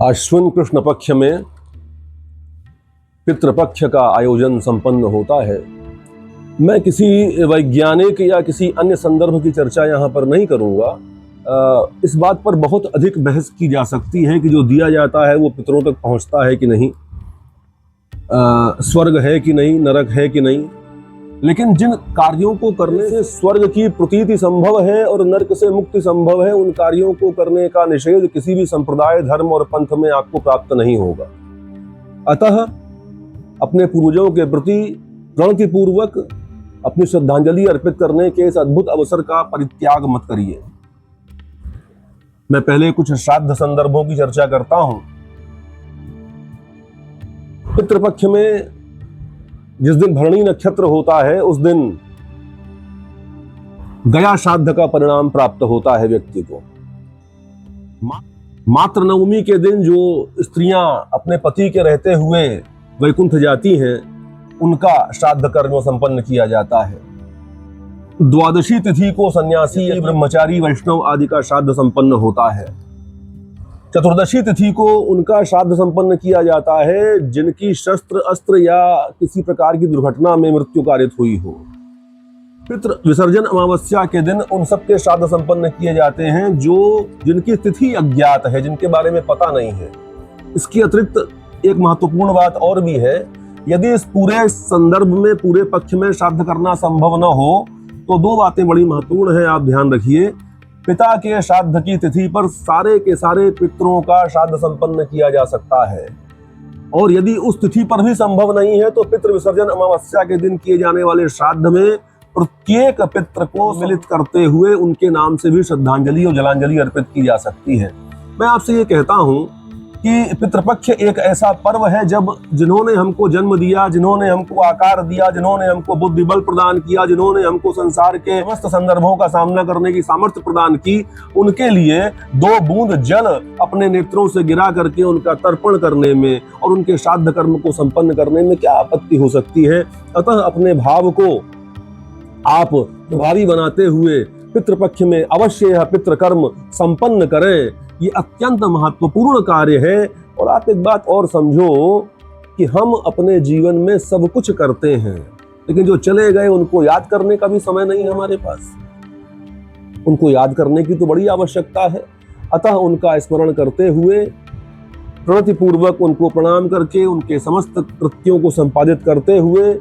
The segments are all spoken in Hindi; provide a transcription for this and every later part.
अश्विन कृष्ण पक्ष में पितृपक्ष का आयोजन संपन्न होता है। मैं किसी वैज्ञानिक या किसी अन्य संदर्भ की चर्चा यहाँ पर नहीं करूँगा। इस बात पर बहुत अधिक बहस की जा सकती है कि जो दिया जाता है वो पितरों तक पहुँचता है कि नहीं, स्वर्ग है कि नहीं, नरक है कि नहीं। लेकिन जिन कार्यों को करने से स्वर्ग की प्रतीति संभव है और नरक से मुक्ति संभव है, उन कार्यों को करने का निषेध किसी भी संप्रदाय, धर्म और पंथ में आपको प्राप्त नहीं होगा। अतः अपने पूर्वजों के प्रति प्रणतिपूर्वक अपनी श्रद्धांजलि अर्पित करने के इस अद्भुत अवसर का परित्याग मत करिए। मैं पहले कुछ श्राद्ध संदर्भों की चर्चा करता हूं। पितृपक्ष में जिस दिन भरणी नक्षत्र होता है उस दिन गया श्राद्ध का परिणाम प्राप्त होता है व्यक्ति को। मातृ नवमी के दिन जो स्त्रियां अपने पति के रहते हुए वैकुंठ जाती हैं, उनका श्राद्ध कर्म संपन्न किया जाता है। द्वादशी तिथि को सन्यासी, ब्रह्मचारी, वैष्णव आदि का श्राद्ध संपन्न होता है। चतुर्दशी तिथि को उनका श्राद्ध संपन्न किया जाता है जिनकी शस्त्र, अस्त्र या किसी प्रकार की दुर्घटना में मृत्यु कारित हुई हो। पितृ विसर्जन अमावस्या के दिन उन सबके श्राद्ध संपन्न किए जाते हैं जिनकी तिथि अज्ञात है, जिनके बारे में पता नहीं है। इसके अतिरिक्त एक महत्वपूर्ण बात और भी है। यदि इस पूरे संदर्भ में, पूरे पक्ष में श्राद्ध करना संभव न हो तो दो बातें बड़ी महत्वपूर्ण हैं, आप ध्यान रखिए। पिता के श्राद्ध की तिथि पर सारे के सारे पितरों का श्राद्ध संपन्न किया जा सकता है, और यदि उस तिथि पर भी संभव नहीं है तो पितृ विसर्जन अमावस्या के दिन किए जाने वाले श्राद्ध में प्रत्येक पितृ को सम्मिलित करते हुए उनके नाम से भी श्रद्धांजलि और जलांजलि अर्पित की जा सकती है। मैं आपसे ये कहता हूं कि पितृपक्ष एक ऐसा पर्व है जब जिन्होंने हमको जन्म दिया, जिन्होंने हमको आकार दिया, जिन्होंने हमको बुद्धि बल प्रदान किया, जिन्होंने हमको संसार के समस्त संदर्भों का सामना करने की सामर्थ्य प्रदान की, उनके लिए दो बूंद जल अपने नेत्रों से गिरा करके उनका तर्पण करने में और उनके श्राद्ध कर्म को संपन्न करने में क्या आपत्ति हो सकती है। अतः अपने भाव को आप भारी बनाते हुए पितृपक्ष में अवश्य यह पितृकर्म संपन्न करें। ये अत्यंत महत्वपूर्ण कार्य है। और आप एक बात और समझो कि हम अपने जीवन में सब कुछ करते हैं, लेकिन जो चले गए उनको याद करने का भी समय नहीं है हमारे पास। उनको याद करने की तो बड़ी आवश्यकता है। अतः उनका स्मरण करते हुए, प्रणतिपूर्वक उनको प्रणाम करके, उनके समस्त कृत्यों को संपादित करते हुए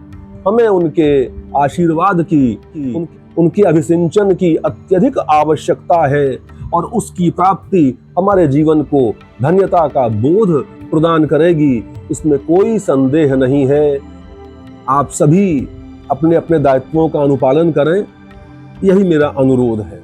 हमें उनके आशीर्वाद की, उनके अभिसिंचन की अत्यधिक आवश्यकता है, और उसकी प्राप्ति हमारे जीवन को धन्यता का बोध प्रदान करेगी, इसमें कोई संदेह नहीं है। आप सभी अपने अपने दायित्वों का अनुपालन करें, यही मेरा अनुरोध है।